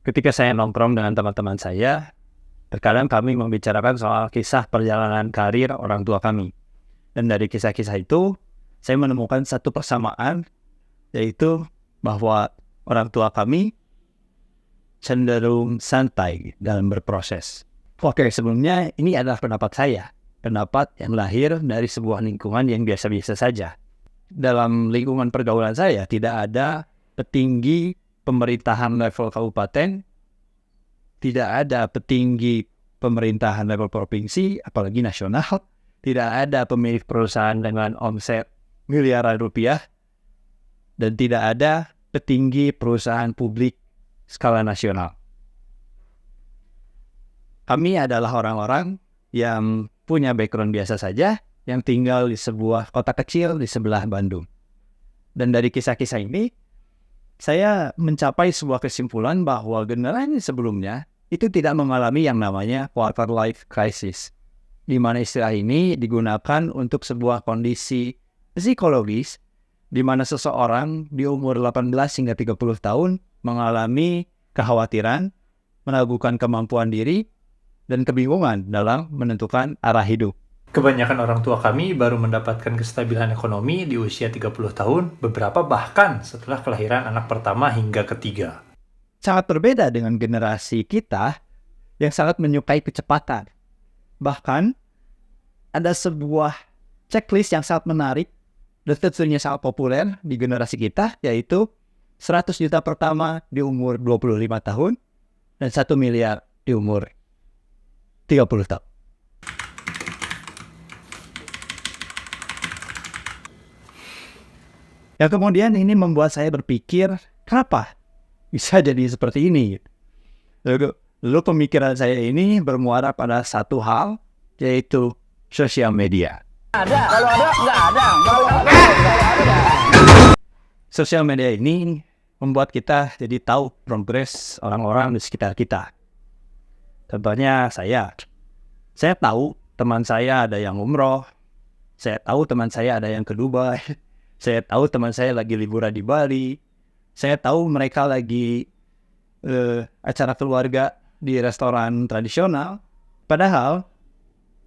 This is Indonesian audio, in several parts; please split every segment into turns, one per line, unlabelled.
Ketika saya nongkrong dengan teman-teman saya, terkadang kami membicarakan soal kisah perjalanan karir orang tua kami. Dan dari kisah-kisah itu, saya menemukan satu persamaan, yaitu bahwa orang tua kami cenderung santai dalam berproses. Oke, sebelumnya ini adalah pendapat saya. Pendapat yang lahir dari sebuah lingkungan yang biasa-biasa saja. Dalam lingkungan pergaulan saya, tidak ada petinggi pemerintahan level kabupaten, tidak ada petinggi pemerintahan level provinsi, apalagi nasional, tidak ada pemilik perusahaan dengan omset miliaran rupiah, dan tidak ada petinggi perusahaan publik skala nasional. Kami adalah orang-orang yang punya background biasa saja, yang tinggal di sebuah kota kecil di sebelah Bandung. Dan dari kisah-kisah ini, saya mencapai sebuah kesimpulan bahwa generasi sebelumnya itu tidak mengalami yang namanya quarter life crisis, di mana istilah ini digunakan untuk sebuah kondisi psikologis di mana seseorang di umur 18 hingga 30 tahun mengalami kekhawatiran, meragukan kemampuan diri, dan kebingungan dalam menentukan arah hidup. Kebanyakan orang tua kami baru mendapatkan kestabilan ekonomi di usia 30 tahun, beberapa bahkan setelah kelahiran anak pertama hingga ketiga. Sangat berbeda dengan generasi kita yang sangat menyukai kecepatan. Bahkan, ada sebuah checklist yang sangat menarik dan tentunya sangat populer di generasi kita, yaitu 100 juta pertama di umur 25 tahun dan 1 miliar di umur 30 tahun. Yang kemudian ini membuat saya berpikir, kenapa bisa jadi seperti ini? Lalu pemikiran saya ini bermuara pada satu hal, yaitu sosial media.
Kalau ada, nggak ada. Kalau ada.
Sosial media ini membuat kita jadi tahu progres orang-orang di sekitar kita. Contohnya saya tahu teman saya ada yang umroh, saya tahu teman saya ada yang ke Dubai, saya tahu teman saya lagi liburan di Bali, saya tahu mereka lagi acara keluarga di restoran tradisional. Padahal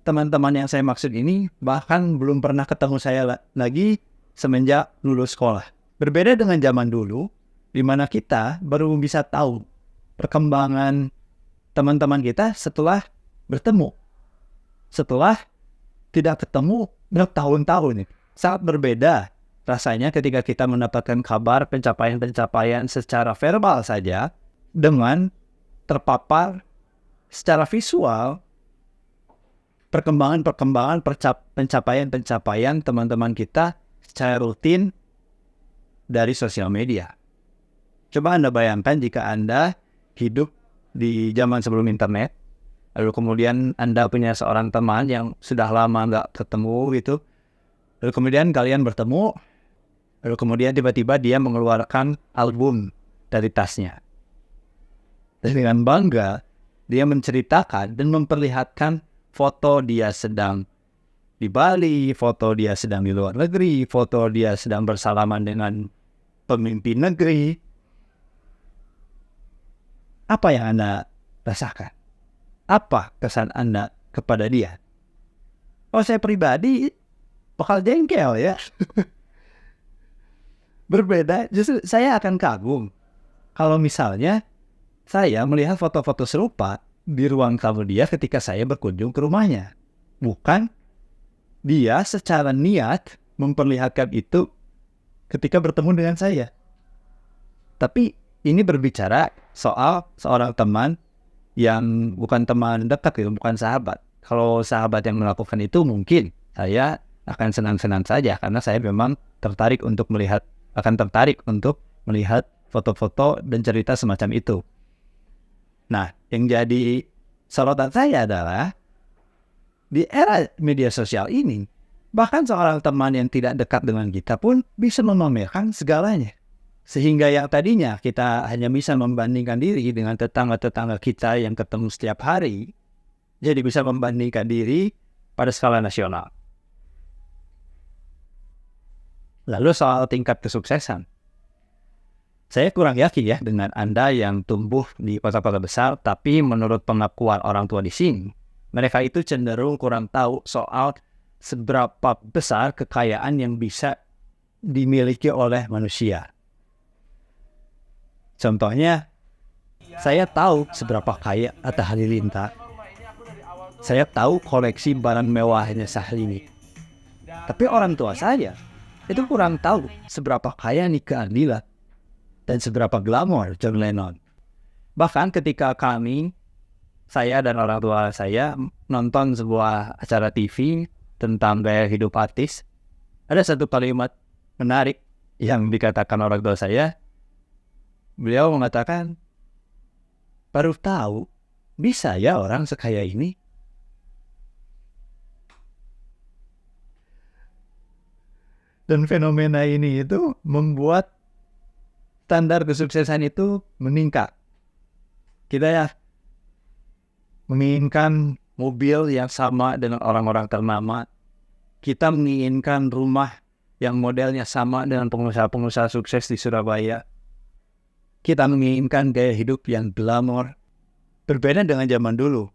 teman-teman yang saya maksud ini bahkan belum pernah ketemu saya lagi semenjak lulus sekolah. Berbeda dengan zaman dulu, di mana kita baru bisa tahu perkembangan teman-teman kita setelah bertemu. Setelah tidak ketemu bertahun-tahun. Sangat berbeda rasanya ketika kita mendapatkan kabar pencapaian-pencapaian secara verbal saja dengan terpapar secara visual perkembangan pencapaian-pencapaian teman-teman kita secara rutin dari sosial media. Coba Anda bayangkan jika Anda hidup di zaman sebelum internet, lalu kemudian Anda punya seorang teman yang sudah lama nggak ketemu gitu, lalu kemudian kalian bertemu, lalu kemudian tiba-tiba dia mengeluarkan album dari tasnya. Dan dengan bangga, dia menceritakan dan memperlihatkan foto dia sedang di Bali, foto dia sedang di luar negeri, foto dia sedang bersalaman dengan pemimpin negeri. Apa yang Anda rasakan? Apa kesan Anda kepada dia? Oh, saya pribadi bakal jengkel ya. Berbeda, justru saya akan kagum kalau misalnya saya melihat foto-foto serupa di ruang tamu dia ketika saya berkunjung ke rumahnya. Bukan dia secara niat memperlihatkan itu ketika bertemu dengan saya. Tapi ini berbicara soal seorang teman yang bukan teman dekat, gitu, bukan sahabat. Kalau sahabat yang melakukan itu mungkin saya akan senang-senang saja karena saya memang tertarik untuk melihat foto-foto dan cerita semacam itu. Nah, yang jadi sorotan saya adalah di era media sosial ini, bahkan seorang teman yang tidak dekat dengan kita pun bisa memamerkan segalanya. Sehingga yang tadinya kita hanya bisa membandingkan diri dengan tetangga-tetangga kita yang ketemu setiap hari, jadi bisa membandingkan diri pada skala nasional. Lalu soal tingkat kesuksesan. Saya kurang yakin ya dengan Anda yang tumbuh di kota-kota besar, tapi menurut pengakuan orang tua di sini, mereka itu cenderung kurang tahu soal seberapa besar kekayaan yang bisa dimiliki oleh manusia. Contohnya, saya tahu seberapa kaya Atta Halilintar. Saya tahu koleksi barang mewahnya Syahrini. Tapi orang tua saya itu kurang tahu seberapa kaya Nika Ardila dan seberapa glamor John Lennon. Bahkan ketika saya dan orang tua saya nonton sebuah acara TV tentang gaya hidup artis, ada satu kalimat menarik yang dikatakan orang tua saya. Beliau mengatakan, baru tahu bisa ya orang sekaya ini. Dan fenomena ini itu membuat standar kesuksesan itu meningkat. Kita ya menginginkan mobil yang sama dengan orang-orang ternama. Kita menginginkan rumah yang modelnya sama dengan pengusaha-pengusaha sukses di Surabaya. Kita menginginkan gaya hidup yang glamor. Berbeda dengan zaman dulu.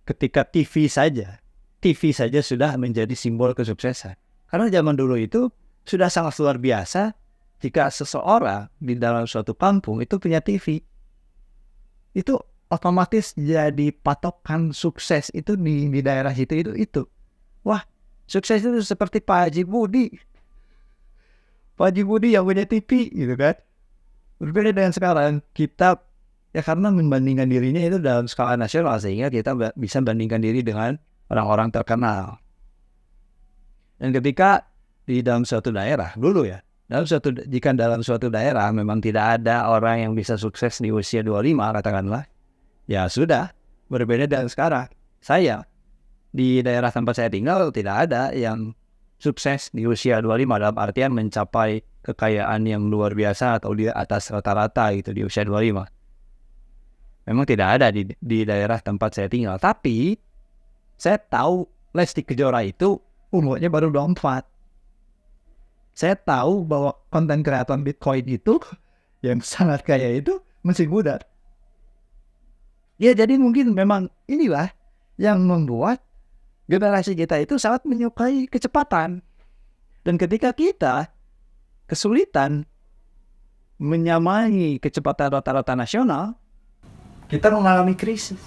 Ketika TV saja sudah menjadi simbol kesuksesan. Karena zaman dulu itu sudah sangat luar biasa jika seseorang di dalam suatu kampung itu punya TV. Itu otomatis jadi patokan sukses itu di daerah itu. Wah, sukses itu seperti Pak Haji Budi. Pak Haji Budi yang punya TV gitu kan. Berbeda dengan sekarang, kita ya karena membandingkan dirinya itu dalam skala nasional sehingga kita bisa bandingkan diri dengan orang-orang terkenal. Dan ketika di dalam suatu daerah, dulu ya, jika dalam suatu daerah memang tidak ada orang yang bisa sukses di usia 25 katakanlah, ya sudah, berbeda dengan sekarang. Saya, di daerah tempat saya tinggal tidak ada yang sukses di usia 25 dalam artian mencapai kekayaan yang luar biasa atau di atas rata-rata gitu di usia 25. Memang tidak ada di daerah tempat saya tinggal. Tapi, saya tahu Lesti Kejora itu umurnya baru 24. Saya tahu bahwa konten kreator Bitcoin itu yang sangat kaya itu masih muda. Ya jadi mungkin memang inilah yang membuat generasi kita itu sangat menyukai kecepatan. Dan ketika kita kesulitan menyamai kecepatan rata-rata nasional, kita mengalami krisis.